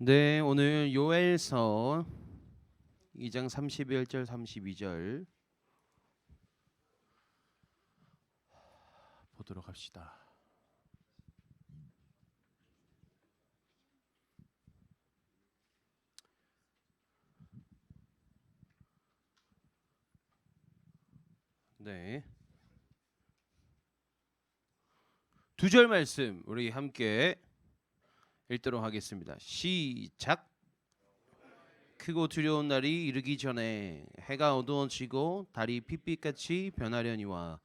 네, 오늘 요엘서 2장 31절 32절 보도록 합시다. 네. 두 절 말씀 우리 함께 읽도록 하겠습니다. 시작. 크고 두려운 날이 이르기 전에 해가 어두워지고 달이 핏빛같이 변하려니와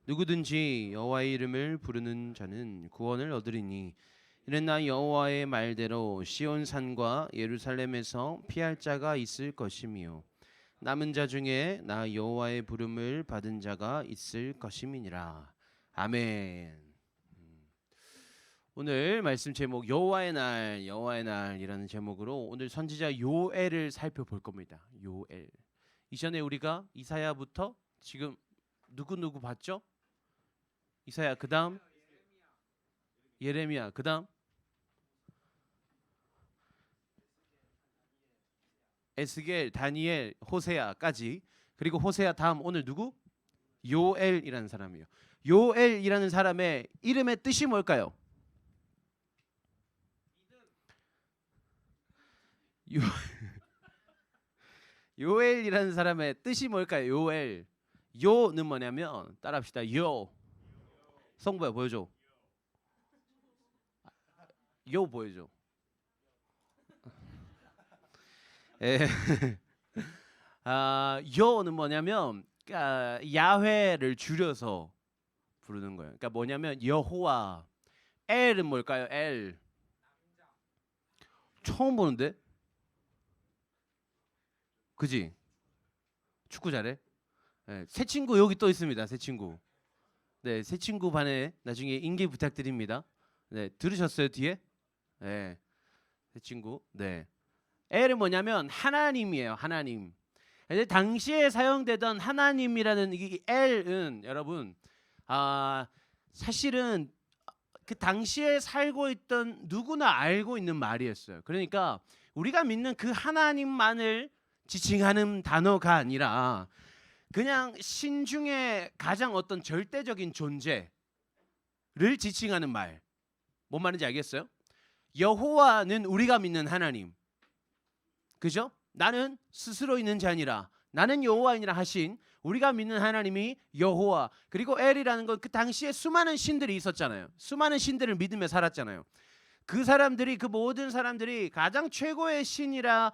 누구든지 여호와의 이름을 부르는 자는 구원을 얻으리니 이는 나 여호와의 말대로 시온 산과 예루살렘에서 피할 자가 있을 것이며 남은 자 중에 나 여호와의 부름을 받은 자가 있을 것임이니라. 아멘. 오늘 말씀 제목 여호와의 날이라는 제목으로 오늘 선지자 요엘을 살펴볼 겁니다. 요엘. 이전에 우리가 이사야부터 지금 누구 봤죠? 이사야, 그다음 예레미야, 그다음 에스겔, 다니엘, 호세아까지, 그리고 호세아 다음 오늘 누구? 요엘이라는 사람이에요. 요엘이라는 사람의 이름의 뜻이 뭘까요? 요엘이라는 사람의 뜻이 뭘까요? 요엘. 요는 뭐냐면 따라합시다. 요. 성부야 보여줘. 요 보여줘. 요는 뭐냐면 야훼를 줄여서 부르는 거예요. 그러니까 뭐냐면 여호와. 엘은 뭘까요? 엘. 처음 보는데? 그지? 축구 잘해? 네, 새 친구 여기 또 있습니다. 새 친구. 네, 새 친구 반에 나중에 인계 부탁드립니다. 네, 들으셨어요 뒤에? 네, 새 친구. 네, 엘은 뭐냐면 하나님이에요. 하나님. 근데 당시에 사용되던 하나님이라는 이 엘은 여러분, 사실은 그 당시에 살고 있던 누구나 알고 있는 말이었어요. 그러니까 우리가 믿는 그 하나님만을 지칭하는 단어가 아니라 그냥 신 중에 가장 어떤 절대적인 존재를 지칭하는 말. 뭔 말인지 알겠어요? 여호와는 우리가 믿는 하나님. 그죠? 나는 스스로 있는 자니라 나는 여호와이니라 하신 우리가 믿는 하나님이 여호와. 그리고 엘이라는 건 그 당시에 수많은 신들이 있었잖아요. 수많은 신들을 믿으며 살았잖아요. 그 사람들이, 그 모든 사람들이 가장 최고의 신이라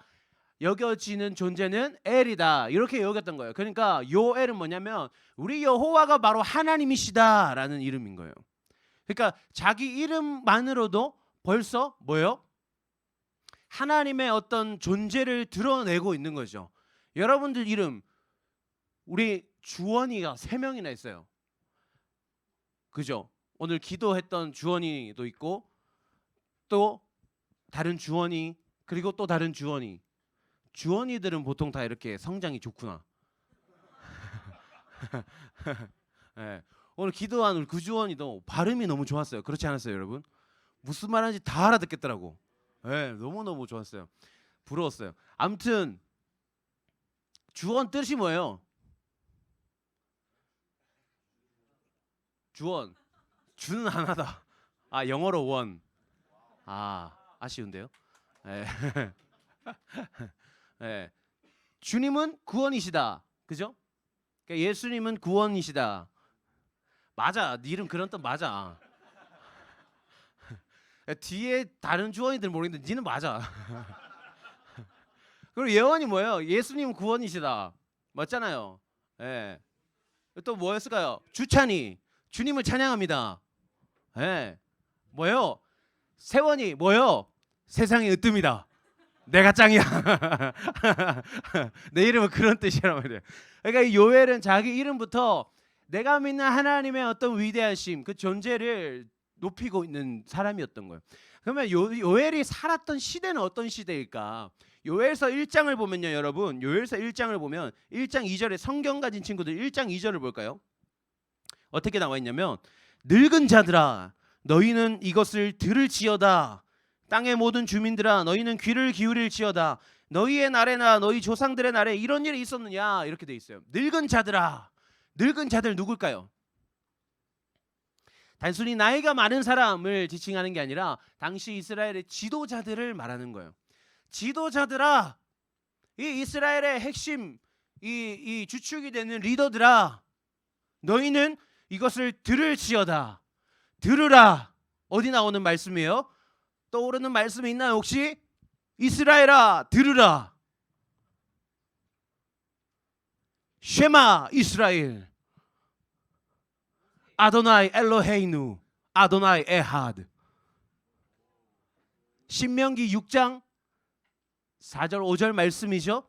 여겨지는 존재는 엘이다, 이렇게 여겼던 거예요. 그러니까 요엘은 뭐냐면 우리 여호와가 바로 하나님이시다라는 이름인 거예요. 그러니까 자기 이름만으로도 벌써 뭐예요? 하나님의 어떤 존재를 드러내고 있는 거죠. 여러분들 이름, 우리 주원이가 3명이나 있어요. 그죠? 오늘 기도했던 주원이도 있고 또 다른 주원이, 그리고 또 다른 주원이. 주원이들은 보통 다 이렇게 성장이 좋구나. 네. 오늘 기도한 우리 그 주원이도 발음이 너무 좋았어요. 그렇지 않았어요, 여러분? 무슨 말하는지 다 알아듣겠더라고. 네, 너무너무 좋았어요. 부러웠어요. 아무튼 주원 뜻이 뭐예요? 주원. 주는 하나다. 영어로 원. 아쉬운데요. 네. 네. 주님은 구원이시다. 그죠? 그러니까 예수님은 구원이시다. 맞아. 네 이름 그런 뜻 맞아. 뒤에 다른 주원이들 모르겠는데 니는 맞아. 그리고 예언이 뭐예요? 예수님 구원이시다. 맞잖아요. 예. 또 뭐였을까요? 주찬이 주님을 찬양합니다. 예. 뭐요? 세원이 뭐요? 세상의 으뜸이다. 내가 짱이야. 내 이름은 그런 뜻이란 말이에요. 그러니까 이 요엘은 자기 이름부터 내가 믿는 하나님의 어떤 위대하심, 그 존재를 높이고 있는 사람이었던 거예요. 그러면 요엘이 살았던 시대는 어떤 시대일까? 요엘서 1장을 보면요, 여러분. 요엘서 1장을 보면 1장 2절에 성경 가진 친구들 1장 2절을 볼까요? 어떻게 나와 있냐면 늙은 자들아 너희는 이것을 들을지어다. 땅의 모든 주민들아 너희는 귀를 기울일지어다. 너희의 날에나 너희 조상들의 날에 이런 일이 있었느냐 이렇게 돼 있어요. 늙은 자들아. 늙은 자들 누굴까요? 단순히 나이가 많은 사람을 지칭하는 게 아니라 당시 이스라엘의 지도자들을 말하는 거예요. 지도자들아, 이 이스라엘의 핵심 이 주축이 되는 리더들아, 너희는 이것을 들을지어다. 들으라. 어디 나오는 말씀이에요? 떠오르는 말씀이 있나요 혹시? 이스라엘아 들으라. 쉐마 이스라엘 아도나이 엘로헤이누 아도나이 에하드. 신명기 6장 4절 5절 말씀이죠.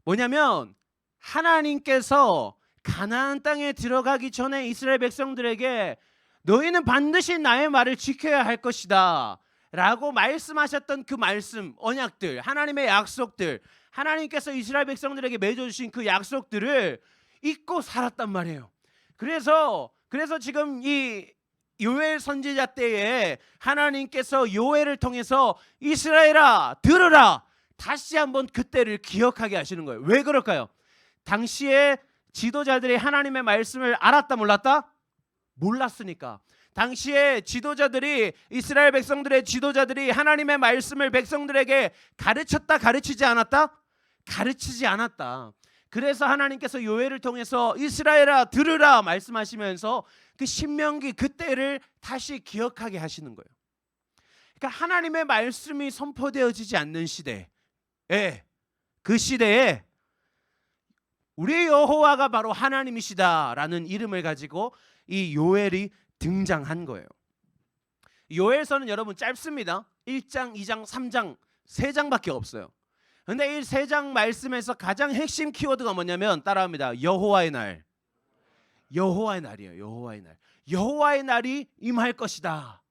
뭐냐면 하나님께서 가나안 땅에 들어가기 전에 이스라엘 백성들에게 너희는 반드시 나의 말을 지켜야 할 것이다 라고 말씀하셨던 그 말씀, 언약들, 하나님의 약속들, 하나님께서 이스라엘 백성들에게 맺어주신 그 약속들을 잊고 살았단 말이에요. 그래서 지금 이 요엘 선지자 때에 하나님께서 요엘을 통해서 이스라엘아 들으라 다시 한번 그때를 기억하게 하시는 거예요. 왜 그럴까요? 당시에 지도자들이 하나님의 말씀을 알았다 몰랐다? 몰랐으니까. 당시에 지도자들이 이스라엘 백성들의 지도자들이 하나님의 말씀을 백성들에게 가르쳤다 가르치지 않았다? 가르치지 않았다. 그래서 하나님께서 요엘을 통해서 이스라엘아 들으라 말씀하시면서 그 신명기 그때를 다시 기억하게 하시는 거예요. 그러니까 하나님의 말씀이 선포되어지지 않는 시대, 그 시대에 우리 여호와가 바로 하나님이시다라는 이름을 가지고 이 요엘이 등장한 거예요. 요엘서는 여러분 짧습니다. 1장, 2장, 3장 3장밖에 없어요. 근데 이 3장 말씀에서 가장 핵심 키워드가 뭐냐면 따라합니다. 여호와의 날. 여호와의 날이에요. 여호와의 날. 여호와의 날이 임할 것이다.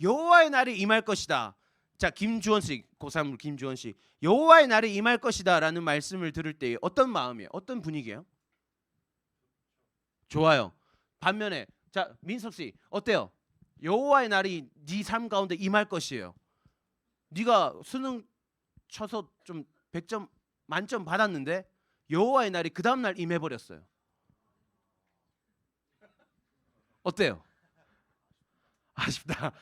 여호와의 날이 임할 것이다. 자, 김주원 씨, 고3 김주원 씨. 여호와의 날이 임할 것이다라는 말씀을 들을 때 어떤 마음이에요? 어떤 분위기예요? 좋아요. 반면에 자, 민석 씨 어때요? 여호와의 날이 네 삶 가운데 임할 것이에요. 네가 수능 쳐서 좀 100점 만점 받았는데 여호와의 날이 그 다음 날 임해 버렸어요. 어때요? 아쉽다.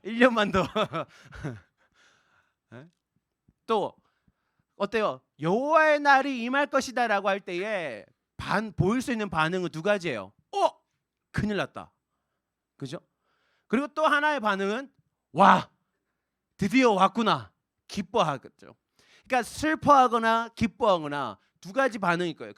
1년만 더. 또 어때요? 여호와의 날이 임할 것이다라고 할 때에 보일 수 있는 반응은 두 가지예요. 큰일 났다. 그죠? 그리고 또 하나의 반응은 와, 드디어 왔구나. 기뻐하겠죠. 그러니까 슬퍼하거나 기뻐하거나 두 가지 반응일 거예요.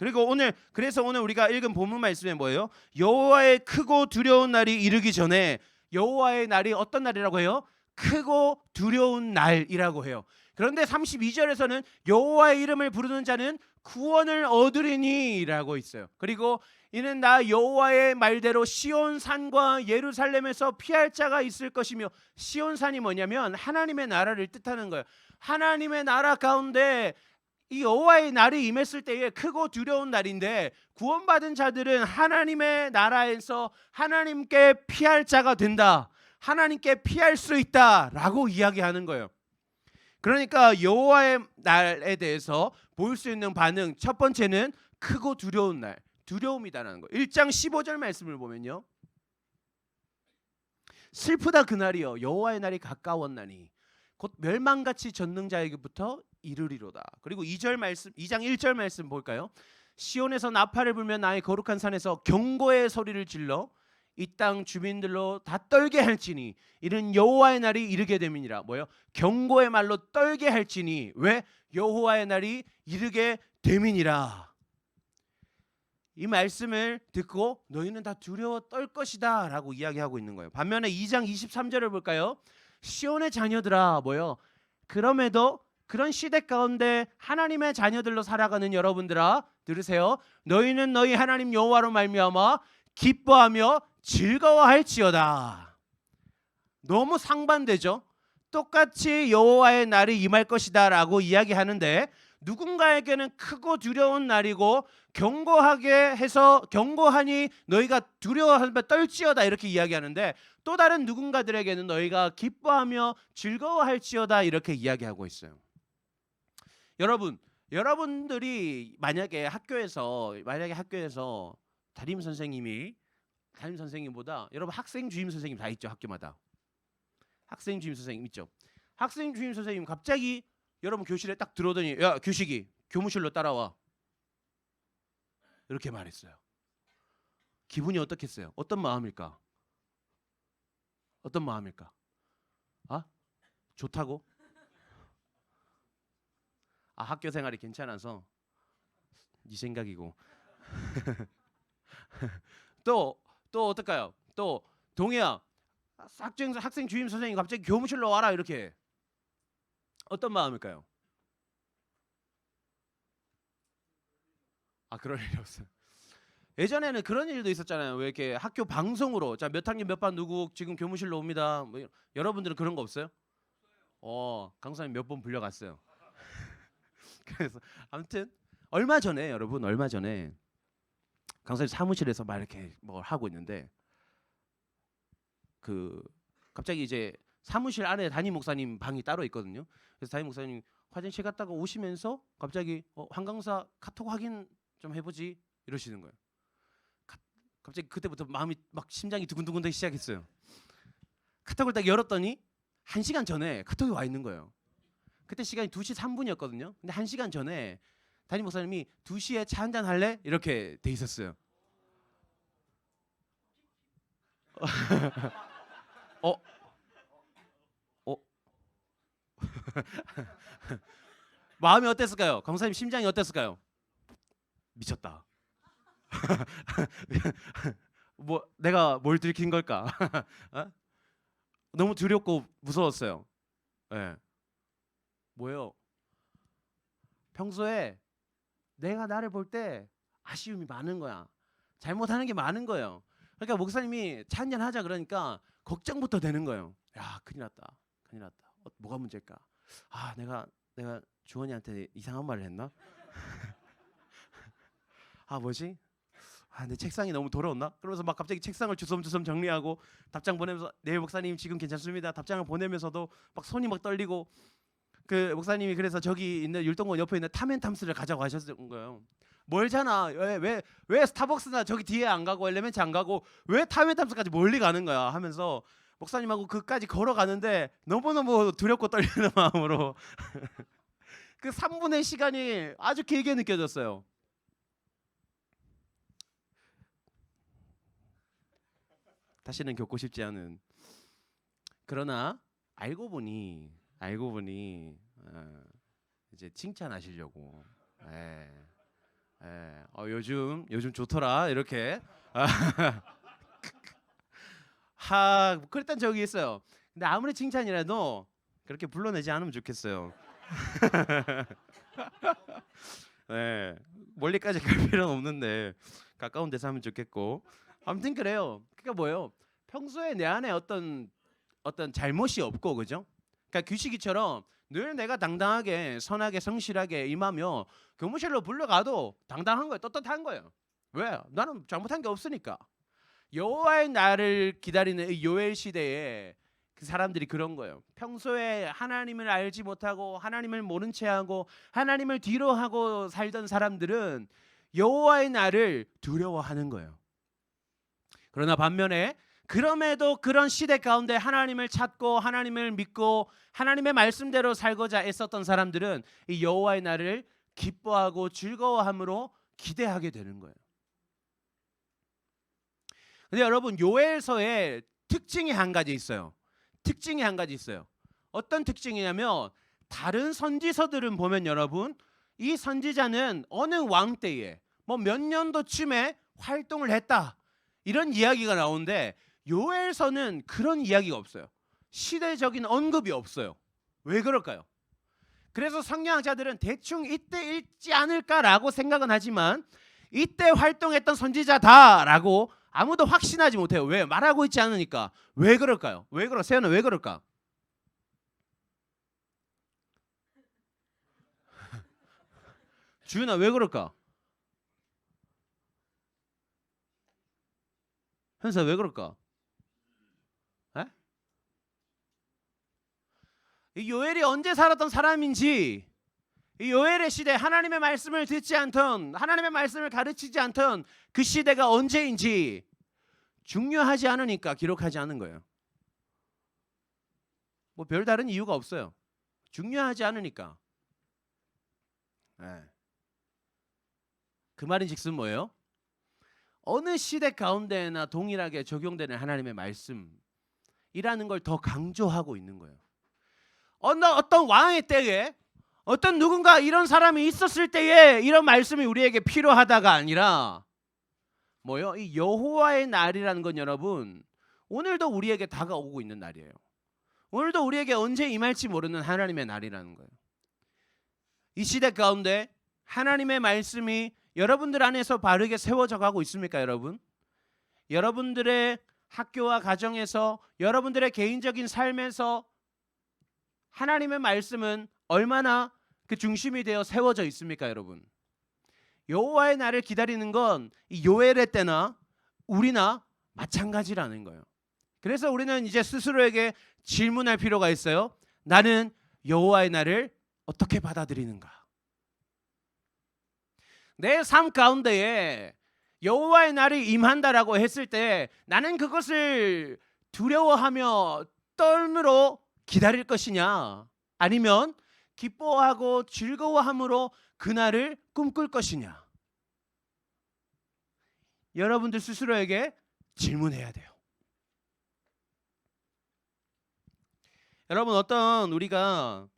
그래서 오늘 우리가 읽은 본문 말씀에 뭐예요? 여호와의 크고 두려운 날이 이르기 전에 여호와의 날이 어떤 날이라고 해요? 크고 두려운 날이라고 해요. 그런데 32절에서는 여호와의 이름을 부르는 자는 구원을 얻으리니라고 있어요. 그리고 이는 나 여호와의 말대로 시온산과 예루살렘에서 피할 자가 있을 것이며, 시온산이 뭐냐면 하나님의 나라를 뜻하는 거예요. 하나님의 나라 가운데 이 여호와의 날이 임했을 때에 크고 두려운 날인데 구원받은 자들은 하나님의 나라에서 하나님께 피할 자가 된다. 하나님께 피할 수 있다라고 이야기하는 거예요. 그러니까 여호와의 날에 대해서 볼 수 있는 반응, 첫 번째는 크고 두려운 날, 두려움이다라는 거예요. 1장 15절 말씀을 보면요, 슬프다 그날이요 여호와의 날이 가까웠나니 곧 멸망같이 전능자에게부터 이르리로다. 그리고 2절 말씀, 2장 1절 말씀 볼까요? 시온에서 나팔을 불며 나의 거룩한 산에서 경고의 소리를 질러 이 땅 주민들로 다 떨게 할지니 이는 여호와의 날이 이르게 됨이니라. 뭐요? 경고의 말로 떨게 할지니, 왜? 여호와의 날이 이르게 됨이니라. 이 말씀을 듣고 너희는 다 두려워 떨 것이다 라고 이야기하고 있는 거예요. 반면에 2장 23절을 볼까요? 시온의 자녀들아, 뭐요? 그럼에도 그런 시대 가운데 하나님의 자녀들로 살아가는 여러분들아, 들으세요. 너희는 너희 하나님 여호와로 말미암아 기뻐하며 즐거워할지어다. 너무 상반되죠? 똑같이 여호와의 날이 임할 것이다 라고 이야기하는데 누군가에게는 크고 두려운 날이고 경고하게 해서 경고하니 너희가 두려워하며 떨지어다 이렇게 이야기하는데, 또 다른 누군가들에게는 너희가 기뻐하며 즐거워할지어다 이렇게 이야기하고 있어요. 여러분들이 만약에 학교에서 담임 선생님보다 여러분 학생 주임 선생님 다 있죠. 학교마다 학생 주임 선생님 있죠. 학생 주임 선생님 갑자기 여러분 교실에 딱 들어오더니 야 규식이 교무실로 따라와 이렇게 말했어요. 기분이 어떻겠어요? 어떤 마음일까? 아? 좋다고? 아 학교 생활이 괜찮아서 네 생각이고. 또 어떨까요? 또 동해야 학생 주임 선생님 갑자기 교무실로 와라 이렇게 어떤 마음일까요? 아 그럴 일이 없어요. 예전에는 그런 일도 있었잖아요. 왜 이렇게 학교 방송으로 자 몇 학년 몇 반 누구 지금 교무실로 옵니다. 뭐 여러분들은 그런 거 없어요? 강사님 몇 번 불려갔어요. 그래서 아무튼 얼마 전에 강사님 사무실에서 막 이렇게 뭘 하고 있는데 그 갑자기 이제 사무실 안에 담임 목사님 방이 따로 있거든요. 그래서 담임 목사님 화장실 갔다가 오시면서 갑자기 황 강사 카톡 확인 좀 해보지 이러시는 거예요. 갑자기 그때부터 마음이 막 심장이 두근두근되기 시작했어요. 카톡을 딱 열었더니 1시간 전에 카톡이 와 있는 거예요. 그때 시간이 2시 3분이었거든요. 근데 1시간 전에 담임 목사님이 2시에 차 한잔 할래? 이렇게 돼 있었어요. 어? 마음이 어땠을까요? 강사님 심장이 어땠을까요? 미쳤다. 뭐 내가 뭘 들킨 걸까? 어? 너무 두렵고 무서웠어요. 네. 뭐예요? 평소에 내가 나를 볼 때 아쉬움이 많은 거야. 잘못하는 게 많은 거예요. 그러니까 목사님이 차 한잔 하자 그러니까 걱정부터 되는 거예요. 야 큰일 났다. 뭐가 문제일까? 아 내가 주원이한테 이상한 말을 했나? 아 뭐지? 아 내 책상이 너무 더러웠나? 그러면서 막 갑자기 책상을 주섬주섬 정리하고 답장 보내면서 네 목사님 지금 괜찮습니다. 답장을 보내면서도 막 손이 막 떨리고 그 목사님이 그래서 저기 있는 율동원 옆에 있는 타멘탐스를 가자고 하셨던 거예요. 멀잖아. 왜 스타벅스나 저기 뒤에 안 가고 엘레멘트 안 가고 왜 타멘탐스까지 멀리 가는 거야 하면서 목사님하고 그까지 걸어가는데 너무너무 두렵고 떨리는 마음으로 그 3분의 시간이 아주 길게 느껴졌어요. 다시는 겪고 싶지 않은. 그러나 알고 보니 이제 칭찬하시려고. 요즘 좋더라 이렇게. 그랬던 적이 있어요. 근데 아무리 칭찬이라도 그렇게 불러내지 않으면 좋겠어요. 네, 멀리까지 갈 필요는 없는데 가까운 데서 하면 좋겠고. 아무튼 그래요. 그러니까 뭐예요? 평소에 내 안에 어떤 잘못이 없고 그죠? 그러니까 규식이처럼 늘 내가 당당하게 선하게 성실하게 임하며 교무실로 불러가도 당당한 거예요. 떳떳한 거예요. 왜? 나는 잘못한 게 없으니까. 여호와의 날을 기다리는 이 요엘 시대에 그 사람들이 그런 거예요. 평소에 하나님을 알지 못하고 하나님을 모른 채하고 하나님을 뒤로 하고 살던 사람들은 여호와의 날을 두려워하는 거예요. 그러나 반면에 그럼에도 그런 시대 가운데 하나님을 찾고 하나님을 믿고 하나님의 말씀대로 살고자 애썼던 사람들은 이 여호와의 날을 기뻐하고 즐거워함으로 기대하게 되는 거예요. 근데 여러분 요엘서에 특징이 한 가지 있어요. 어떤 특징이냐면 다른 선지서들은 보면 여러분 이 선지자는 어느 왕 때에 뭐 몇 년도쯤에 활동을 했다 이런 이야기가 나오는데 요엘서는 그런 이야기가 없어요. 시대적인 언급이 없어요. 왜 그럴까요? 그래서 성경학자들은 대충 이때 읽지 않을까라고 생각은 하지만 이때 활동했던 선지자다라고 아무도 확신하지 못해요. 왜? 말하고 있지 않으니까. 왜 그럴까요? 세연아 왜 그럴까? 주윤아 왜 그럴까? 현서 왜 그럴까? 에? 이 요엘이 언제 살았던 사람인지, 이 요엘의 시대, 하나님의 말씀을 듣지 않던, 하나님의 말씀을 가르치지 않던 그 시대가 언제인지 중요하지 않으니까 기록하지 않은 거예요. 뭐 별다른 이유가 없어요. 중요하지 않으니까. 네. 그 말인즉슨 뭐예요? 어느 시대 가운데나 동일하게 적용되는 하나님의 말씀이라는 걸 더 강조하고 있는 거예요. 어떤 왕의 때에, 어떤 누군가 이런 사람이 있었을 때에 이런 말씀이 우리에게 필요하다가 아니라 뭐요? 이 여호와의 날이라는 건 여러분 오늘도 우리에게 다가오고 있는 날이에요. 오늘도 우리에게 언제 임할지 모르는 하나님의 날이라는 거예요. 이 시대 가운데 하나님의 말씀이 여러분들 안에서 바르게 세워져 가고 있습니까, 여러분? 여러분들의 학교와 가정에서, 여러분들의 개인적인 삶에서 하나님의 말씀은 얼마나 그 중심이 되어 세워져 있습니까, 여러분? 여호와의 날을 기다리는 건 이 요엘의 때나 우리나 마찬가지라는 거예요. 그래서 우리는 이제 스스로에게 질문할 필요가 있어요. 나는 여호와의 날을 어떻게 받아들이는가? 내 삶 가운데에 여호와의 날이 임한다라고 했을 때 나는 그것을 두려워하며 떨므로 기다릴 것이냐, 아니면 기뻐하고 즐거워함으로 그날을 꿈꿀 것이냐? 여러분들 스스로에게 질문해야 돼요. 여러분, 어떤 우리가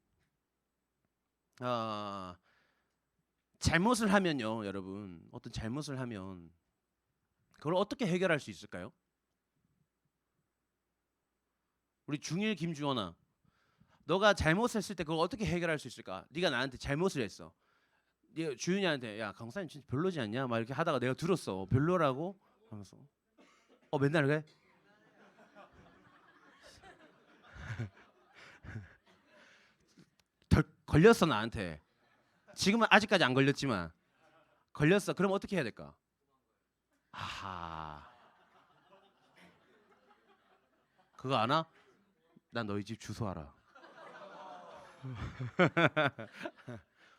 잘못을 하면요, 여러분, 어떤 잘못을 하면 그걸 어떻게 해결할 수 있을까요? 우리 중1 김주원아, 너가 잘못했을 때 그걸 어떻게 해결할 수 있을까? 네가 나한테 잘못을 했어. 네가 주윤이한테 야, 강사님 진짜 별로지 않냐? 막 이렇게 하다가 내가 들었어. 별로라고? 하면서 맨날 그래? 걸렸어 나한테. 지금은 아직까지 안 걸렸지만 걸렸어. 그럼 어떻게 해야 될까? 아하, 그거 아나? 난 너희 집 주소 알아.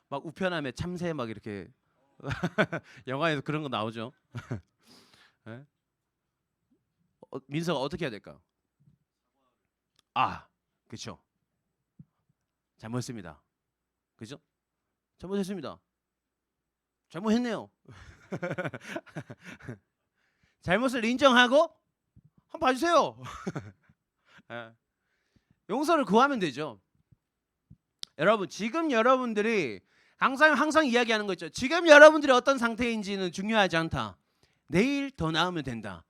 막 우편함에 참새 막 이렇게 영화에서 그런 거 나오죠. 네? 민서가 어떻게 해야 될까? 그렇죠. 잘못했습니다. 그죠? 잘못했습니다. 잘못했네요. 잘못을 인정하고 한번 봐주세요. 용서를 구하면 되죠. 여러분, 지금 여러분들이 항상 이야기하는 거 있죠. 지금 여러분들이 어떤 상태인지는 중요하지 않다. 내일 더 나으면 된다.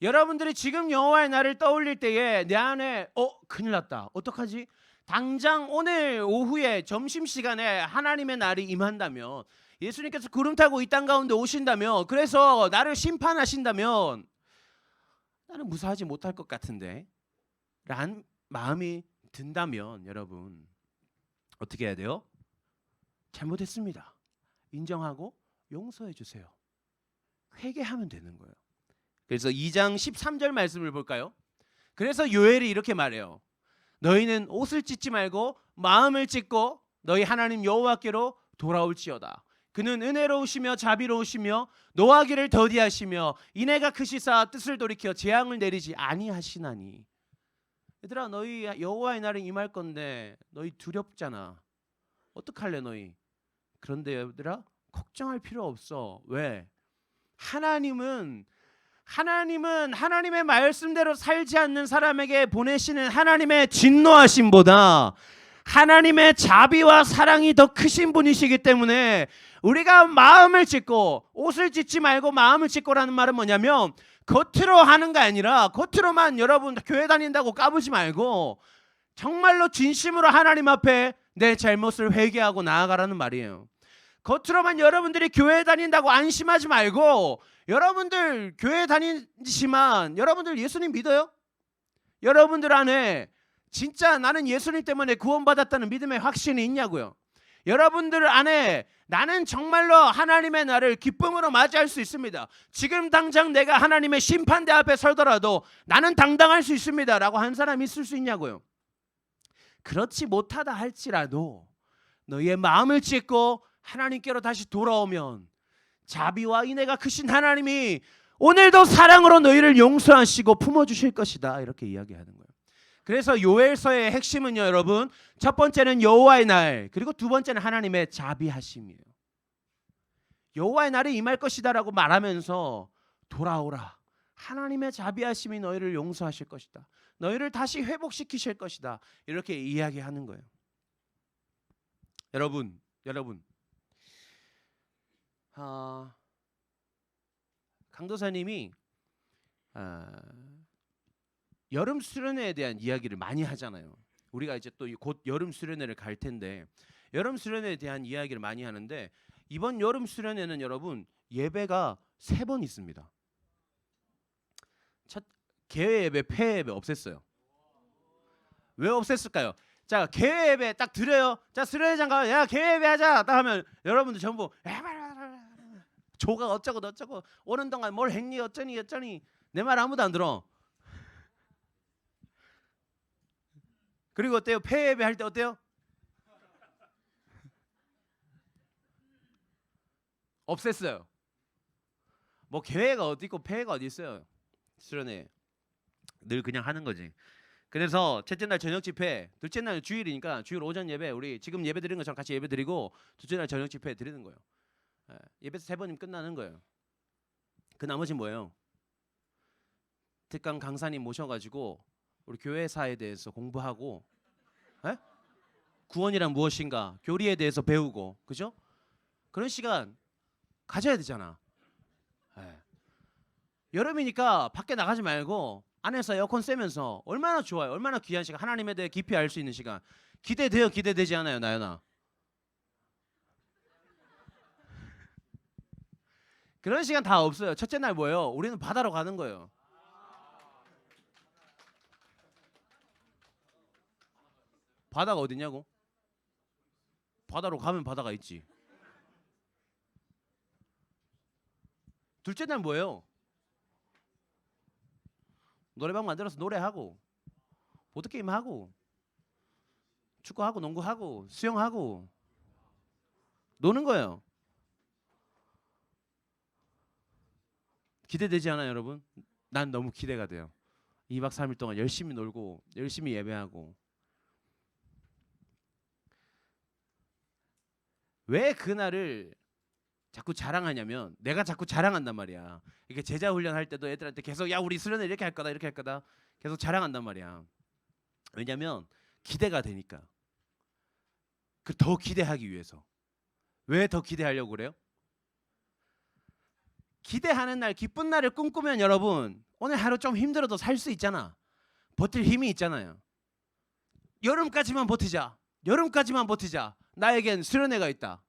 여러분들이 지금 여호와의 날을 떠올릴 때에 내 안에 큰일 났다. 어떡하지? 당장 오늘 오후에 점심시간에 하나님의 날이 임한다면, 예수님께서 구름 타고 이 땅 가운데 오신다면, 그래서 나를 심판하신다면 나는 무사하지 못할 것 같은데 라는 마음이 든다면 여러분 어떻게 해야 돼요? 잘못했습니다. 인정하고 용서해 주세요. 회개하면 되는 거예요. 그래서 2장 13절 말씀을 볼까요? 그래서 요엘이 이렇게 말해요. 너희는 옷을 찢지 말고 마음을 찢고 너희 하나님 여호와께로 돌아올지어다. 그는 은혜로우시며 자비로우시며 노하기를 더디하시며 인애가 크시사 뜻을 돌이켜 재앙을 내리지 아니하시나니. 얘들아, 너희 여호와의 날이 임할 건데 너희 두렵잖아. 어떡할래 너희? 그런데 얘들아, 걱정할 필요 없어. 왜? 하나님은 하나님의 말씀대로 살지 않는 사람에게 보내시는 하나님의 진노하심보다 하나님의 자비와 사랑이 더 크신 분이시기 때문에 우리가 마음을 찢고, 옷을 찢지 말고 마음을 찢고라는 말은 뭐냐면 겉으로 하는 게 아니라, 겉으로만 여러분 교회 다닌다고 까부지 말고 정말로 진심으로 하나님 앞에 내 잘못을 회개하고 나아가라는 말이에요. 겉으로만 여러분들이 교회 다닌다고 안심하지 말고, 여러분들 교회 다니지만 여러분들 예수님 믿어요? 여러분들 안에 진짜 나는 예수님 때문에 구원받았다는 믿음의 확신이 있냐고요? 여러분들 안에 나는 정말로 하나님의 날을 기쁨으로 맞이할 수 있습니다. 지금 당장 내가 하나님의 심판대 앞에 설더라도 나는 당당할 수 있습니다 라고 한 사람이 있을 수 있냐고요. 그렇지 못하다 할지라도 너희의 마음을 찢고 하나님께로 다시 돌아오면 자비와 인애가 크신 하나님이 오늘도 사랑으로 너희를 용서하시고 품어주실 것이다 이렇게 이야기하는 거예요. 그래서 요엘서의 핵심은요 여러분, 첫 번째는 여호와의 날, 그리고 두 번째는 하나님의 자비하심이에요. 여호와의 날이 임할 것이다라고 말하면서 돌아오라, 하나님의 자비하심이 너희를 용서하실 것이다, 너희를 다시 회복시키실 것이다 이렇게 이야기하는 거예요. 여러분 강도사님이 여름 수련회에 대한 이야기를 많이 하잖아요. 우리가 이제 또 곧 여름 수련회를 갈 텐데 여름 수련회에 대한 이야기를 많이 하는데 이번 여름 수련회는 여러분 예배가 3번 있습니다. 첫 개회 예배, 폐회 예배 없앴어요. 왜 없앴을까요? 자, 개회 예배 딱 드려요. 자, 수련회장 가면 야 개회 예배 하자 딱 하면 여러분들 전부 조가 어쩌고 저쩌고 오는 동안 뭘 했니 어쩌니 내 말 아무도 안 들어. 그리고 어때요? 폐회 예배 할 때 어때요? 없앴어요. 뭐 개회가 어디 있고 폐회가 어디 있어요? 수련회 늘 그냥 하는 거지. 그래서 첫째 날 저녁 집회, 둘째 날 주일이니까 주일 오전 예배, 우리 지금 예배 드리는 것처럼 같이 예배 드리고 둘째 날 저녁 집회 드리는 거예요. 예배 3번이면 끝나는 거예요. 그 나머지 뭐예요? 특강 강사님 모셔가지고 우리 교회사에 대해서 공부하고, 구원이란 무엇인가, 교리에 대해서 배우고, 그죠? 그런 시간 가져야 되잖아. 여름이니까 밖에 나가지 말고 안에서 에어컨 쐬면서 얼마나 좋아요. 얼마나 귀한 시간, 하나님에 대해 깊이 알 수 있는 시간. 기대돼요? 기대되지 않아요, 나연아? 그런 시간 다 없어요. 첫째 날 뭐예요? 우리는 바다로 가는 거예요. 바다가 어디냐고? 바다로 가면 바다가 있지. 둘째 날 뭐예요? 노래방 만들어서 노래하고 보드게임하고 축구하고 농구하고 수영하고 노는 거예요. 기대되지 않아요, 여러분? 난 너무 기대가 돼요. 2박 3일 동안 열심히 놀고 열심히 예배하고. 왜 그날을 자꾸 자랑하냐면 내가 자꾸 자랑한단 말이야. 이게 제자 훈련할 때도 애들한테 계속 야 우리 수련회 이렇게 할 거다 이렇게 할 거다 계속 자랑한단 말이야. 왜냐면 기대가 되니까. 그 더 기대하기 위해서. 왜 더 기대하려고 그래요? 기대하는 날, 기쁜 날을 꿈꾸면 여러분 오늘 하루 좀 힘들어도 살 수 있잖아. 버틸 힘이 있잖아요. 여름까지만 버티자. 여름까지만 버티자. 나에겐 수련회가 있다.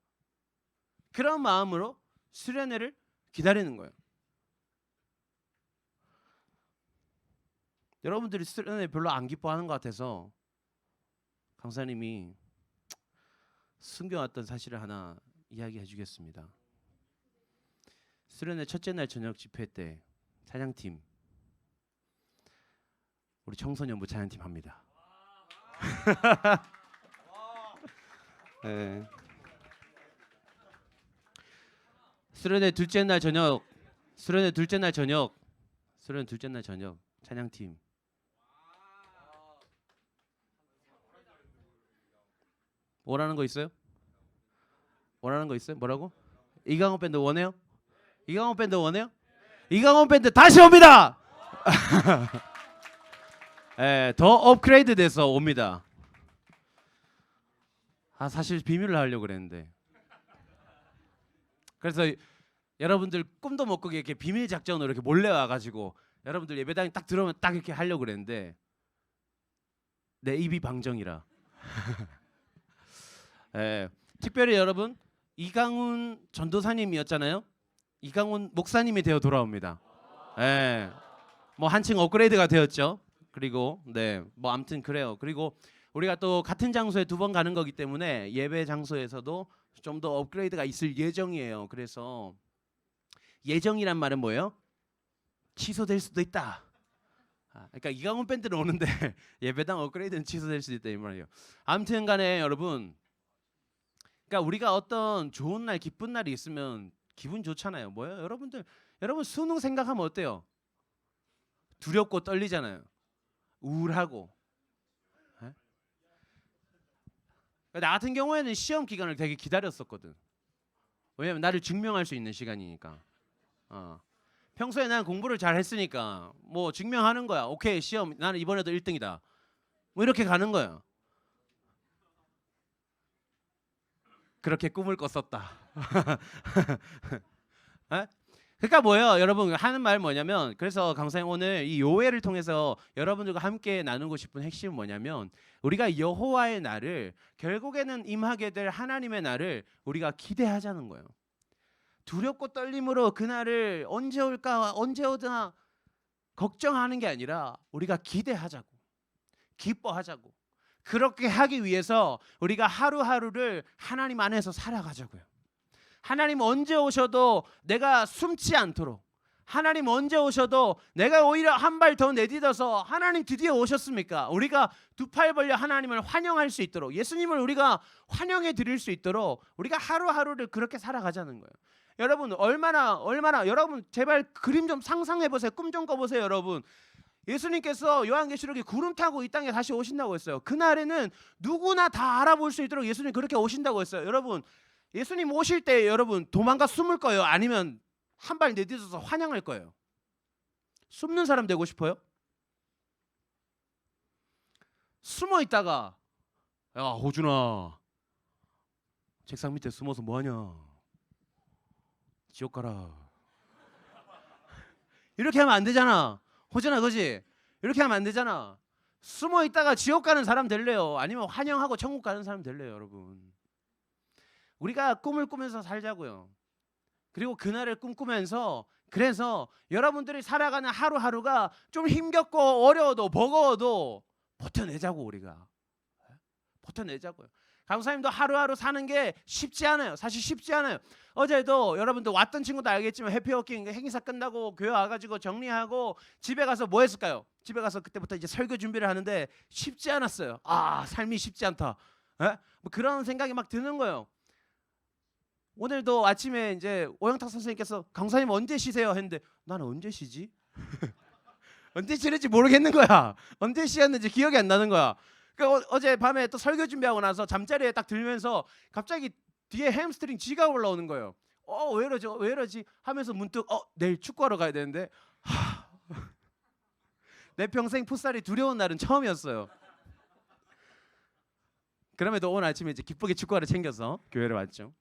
그런 마음으로 수련회를 기다리는 거예요. 여러분들이 수련회 별로 안 기뻐하는 것 같아서 강사님이 숨겨왔던 사실을 하나 이야기해 주겠습니다. 수련회 첫째 날 저녁 집회 때 찬양팀, 우리 청소년부 찬양팀 합니다. 네. 수련회 둘째 날 저녁 찬양팀. 원하는 거 있어요? 원하는 거 있어요? 뭐라고? 이강호 밴드 원해요? 이강호 밴드 원해요? 이강호 밴드 다시 옵니다. 네, 더 업그레이드 돼서 옵니다. 사실 비밀을 하려고 그랬는데. 그래서 여러분들 꿈도 못 꾸게 이렇게 비밀 작전으로 이렇게 몰래 와가지고 여러분들 예배당에 딱 들어오면 딱 이렇게 하려고 그랬는데 내 입이 방정이라. 네, 특별히 여러분 이강훈 전도사님이었잖아요. 이강훈 목사님이 되어 돌아옵니다. 네, 뭐 한층 업그레이드가 되었죠. 그리고 네, 뭐 아무튼 그래요. 그리고 우리가 또 같은 장소에 2번 가는 거기 때문에 예배 장소에서도 좀 더 업그레이드가 있을 예정이에요. 그래서 예정이란 말은 뭐예요? 취소될 수도 있다. 그러니까 이강훈 밴드는 오는데 예배당 업그레이드는 취소될 수도 있다 이 말이에요. 아무튼 간에 여러분, 그러니까 우리가 어떤 좋은 날 기쁜 날이 있으면 기분 좋잖아요. 뭐예요? 여러분 수능 생각하면 어때요? 두렵고 떨리잖아요. 우울하고. 나 같은 경우에는 시험 기간을 되게 기다렸었거든. 왜냐면 나를 증명할 수 있는 시간이니까. 평소에 난 공부를 잘 했으니까 뭐 증명하는 거야. 오케이, 시험 나는 이번에도 1등이다. 뭐 이렇게 가는 거야. 그렇게 꿈을 꿨었다. 그러니까 뭐예요? 여러분 하는 말 뭐냐면, 그래서 강사님 오늘 이 요회를 통해서 여러분들과 함께 나누고 싶은 핵심은 뭐냐면, 우리가 여호와의 날을, 결국에는 임하게 될 하나님의 날을 우리가 기대하자는 거예요. 두렵고 떨림으로 그날을 언제 올까 언제 오나 걱정하는 게 아니라 우리가 기대하자고, 기뻐하자고. 그렇게 하기 위해서 우리가 하루하루를 하나님 안에서 살아가자고요. 하나님 언제 오셔도 내가 숨지 않도록, 하나님 언제 오셔도 내가 오히려 한 발 더 내딛어서 하나님 드디어 오셨습니까? 우리가 2팔 벌려 하나님을 환영할 수 있도록, 예수님을 우리가 환영해 드릴 수 있도록 우리가 하루하루를 그렇게 살아가자는 거예요. 여러분 얼마나 여러분 제발 그림 좀 상상해 보세요. 꿈 좀 꿔보세요. 여러분 예수님께서 요한계시록에 구름 타고 이 땅에 다시 오신다고 했어요. 그날에는 누구나 다 알아볼 수 있도록 예수님 그렇게 오신다고 했어요. 여러분 예수님 오실 때 여러분 도망가 숨을 거예요? 아니면 한 발 내딛어서 환영할 거예요? 숨는 사람 되고 싶어요? 숨어 있다가 야 호준아 책상 밑에 숨어서 뭐하냐, 지옥 가라, 이렇게 하면 안 되잖아. 호준아 그지? 이렇게 하면 안 되잖아. 숨어 있다가 지옥 가는 사람 될래요? 아니면 환영하고 천국 가는 사람 될래요? 여러분 우리가 꿈을 꾸면서 살자고요. 그리고 그날을 꿈꾸면서, 그래서 여러분들이 살아가는 하루하루가 좀 힘겹고 어려워도 버거워도 버텨내자고. 우리가 버텨내자고요. 강사님도 하루하루 사는 게 쉽지 않아요. 사실 쉽지 않아요. 어제도 여러분들 왔던 친구도 알겠지만 해피워킹 행사 끝나고 교회 와가지고 정리하고 집에 가서 뭐 했을까요? 집에 가서 그때부터 이제 설교 준비를 하는데 쉽지 않았어요. 아 삶이 쉽지 않다. 뭐 그런 생각이 막 드는 거예요. 오늘도 아침에 이제 오영탁 선생님께서 강사님 언제 쉬세요 했는데 나는 언제 쉬지? 언제 쉬는지 모르겠는 거야. 언제 쉬었는지 기억이 안 나는 거야. 그러니까 어제 밤에 또 설교 준비하고 나서 잠자리에 딱 들면서 갑자기 뒤에 햄스트링 쥐가 올라오는 거예요. 왜 이러지? 왜 이러지? 하면서 문득 내일 축구하러 가야 되는데 내 평생 풋살이 두려운 날은 처음이었어요. 그럼에도 오늘 아침에 이제 기쁘게 축구화를 챙겨서 교회를 왔죠.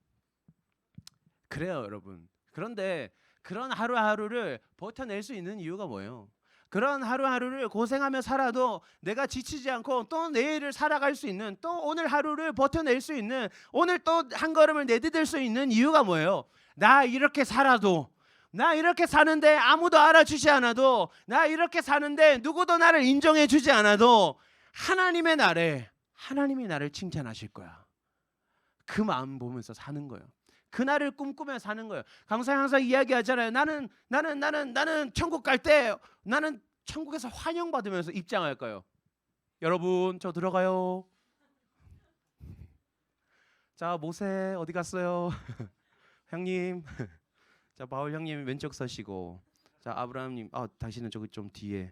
그래요 여러분. 그런데 그런 하루하루를 버텨낼 수 있는 이유가 뭐예요? 그런 하루하루를 고생하며 살아도 내가 지치지 않고 또 내일을 살아갈 수 있는, 또 오늘 하루를 버텨낼 수 있는, 오늘 또 한 걸음을 내디딜 수 있는 이유가 뭐예요? 나 이렇게 살아도, 나 이렇게 사는데 아무도 알아주지 않아도, 나 이렇게 사는데 누구도 나를 인정해 주지 않아도 하나님의 날에 하나님이 나를 칭찬하실 거야. 그 마음 보면서 사는 거예요. 그날을 꿈꾸며 사는 거예요. 강사님 항상 이야기하잖아요. 나는 천국 갈 때 나는 천국에서 환영받으면서 입장할 거예요. 여러분 저 들어가요. 자 모세 어디 갔어요? 형님. 자 바울 형님 왼쪽 서시고, 자 아브라함님 당신은 저기 좀 뒤에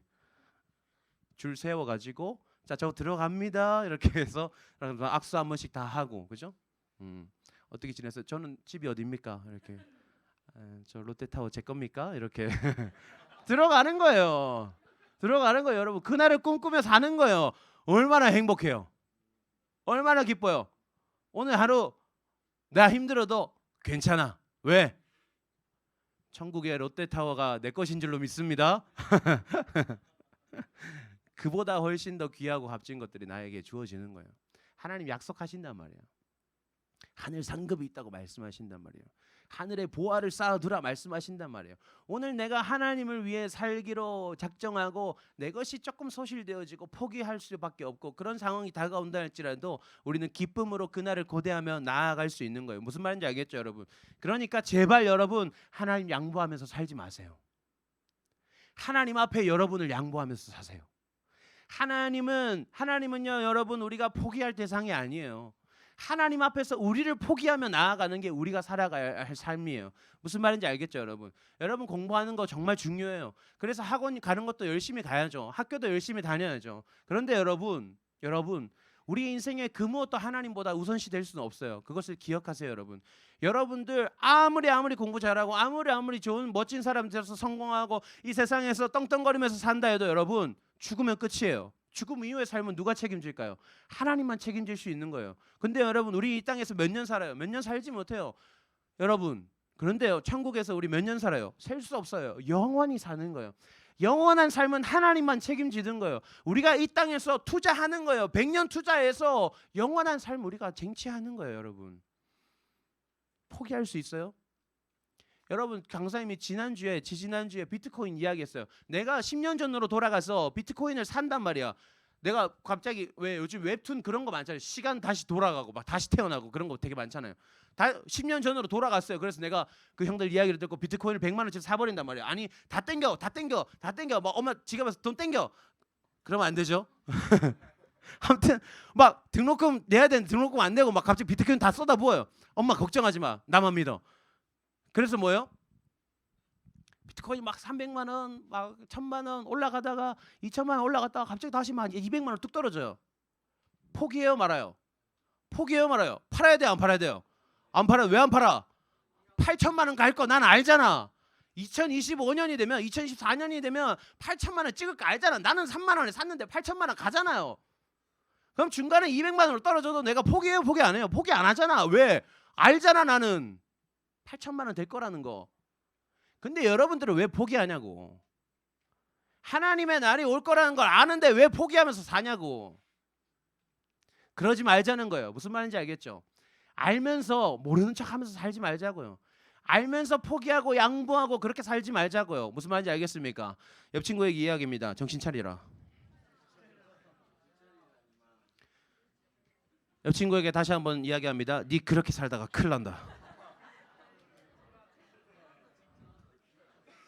줄 세워가지고 자 저 들어갑니다. 이렇게 해서 악수 한 번씩 다 하고, 그죠? 어떻게 지냈어요? 저는 집이 어디입니까? 이렇게 저 롯데타워 제 겁니까? 이렇게 들어가는 거예요. 들어가는 거예요. 여러분 그날을 꿈꾸며 사는 거예요. 얼마나 행복해요. 얼마나 기뻐요. 오늘 하루 나 힘들어도 괜찮아. 왜? 천국의 롯데타워가 내 것인 줄로 믿습니다. 그보다 훨씬 더 귀하고 값진 것들이 나에게 주어지는 거예요. 하나님 약속하신단 말이에요. 하늘 상급이 있다고 말씀하신단 말이에요. 하늘에 보화를 쌓아두라 말씀하신단 말이에요. 오늘 내가 하나님을 위해 살기로 작정하고 내 것이 조금 소실되어지고 포기할 수밖에 없고 그런 상황이 다가온다 할지라도 우리는 기쁨으로 그날을 고대하며 나아갈 수 있는 거예요. 무슨 말인지 알겠죠, 여러분? 그러니까 제발 여러분 하나님 양보하면서 살지 마세요. 하나님 앞에 여러분을 양보하면서 사세요. 하나님은요 여러분 우리가 포기할 대상이 아니에요. 하나님 앞에서 우리를 포기하며 나아가는 게 우리가 살아가야 할 삶이에요. 무슨 말인지 알겠죠, 여러분? 여러분 공부하는 거 정말 중요해요. 그래서 학원 가는 것도 열심히 가야죠. 학교도 열심히 다녀야죠. 그런데 여러분 우리 인생의 그 무엇도 하나님보다 우선시 될 수는 없어요. 그것을 기억하세요, 여러분. 여러분들 아무리 공부 잘하고 아무리 좋은 멋진 사람 되어서 성공하고 이 세상에서 떵떵거리면서 산다 해도 여러분 죽으면 끝이에요. 죽음 이후의 삶은 누가 책임질까요? 하나님만 책임질 수 있는 거예요. 근데 여러분 우리 이 땅에서 몇 년 살아요? 몇 년 살지 못해요. 여러분 그런데요 천국에서 우리 몇 년 살아요? 셀 수 없어요. 영원히 사는 거예요. 영원한 삶은 하나님만 책임지는 거예요. 우리가 이 땅에서 투자하는 거예요. 100년 투자해서 영원한 삶 우리가 쟁취하는 거예요. 여러분 포기할 수 있어요? 여러분 강사님이 지난주에 비트코인 이야기했어요. 내가 10년 전으로 돌아가서 비트코인을 산단 말이야. 내가 갑자기 왜 요즘 웹툰 그런 거 많잖아요. 시간 다시 돌아가고 막 다시 태어나고 그런 거 되게 많잖아요. 다 10년 전으로 돌아갔어요. 그래서 내가 그 형들 이야기를 듣고 비트코인을 100만 원짜리 사버린단 말이야. 아니 다 땡겨 막 엄마 지갑에서 돈 땡겨. 그러면 안 되죠. 아무튼 막 등록금 내야 되는 등록금 안 내고 막 갑자기 비트코인 다 쏟아부어요. 엄마 걱정하지 마. 나만 믿어. 그래서 뭐예요? 비트코인 막 300만 원, 막 1000만 원 올라가다가 2000만 원 올라갔다가 갑자기 다시 막 200만 원 뚝 떨어져요. 포기해요, 말아요? 포기해요, 말아요? 팔아야 돼요, 안 팔아야 돼요? 안 팔아요. 왜 안 팔아? 8천만 원 갈 거 난 알잖아. 2025년이 되면 2024년이 되면 8천만 원 찍을 거 알잖아. 나는 3만 원에 샀는데 8천만 원 가잖아요. 그럼 중간에 200만 원으로 떨어져도 내가 포기해요, 포기 안 해요? 포기 안 하잖아. 왜? 알잖아, 나는 8천만 원 될 거라는 거. 근데 여러분들은 왜 포기하냐고. 하나님의 날이 올 거라는 걸 아는데 왜 포기하면서 사냐고. 그러지 말자는 거예요. 무슨 말인지 알겠죠? 알면서 모르는 척하면서 살지 말자고요. 알면서 포기하고 양보하고 그렇게 살지 말자고요. 무슨 말인지 알겠습니까? 옆 친구에게 이야기입니다. 정신 차리라. 옆 친구에게 다시 한번 이야기합니다. 네 그렇게 살다가 큰일 난다.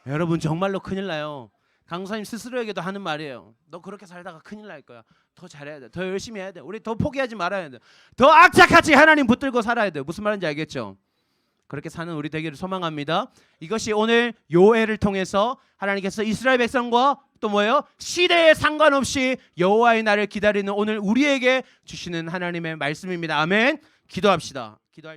여러분 정말로 큰일 나요. 강사님 스스로에게도 하는 말이에요. 너 그렇게 살다가 큰일 날 거야. 더 잘해야 돼. 더 열심히 해야 돼. 우리 더 포기하지 말아야 돼. 더 악착같이 하나님 붙들고 살아야 돼. 무슨 말인지 알겠죠? 그렇게 사는 우리 되기를 소망합니다. 이것이 오늘 요엘을 통해서 하나님께서 이스라엘 백성과 또 뭐예요? 시대에 상관없이 여호와의 날을 기다리는 오늘 우리에게 주시는 하나님의 말씀입니다. 아멘. 기도합시다. 기도할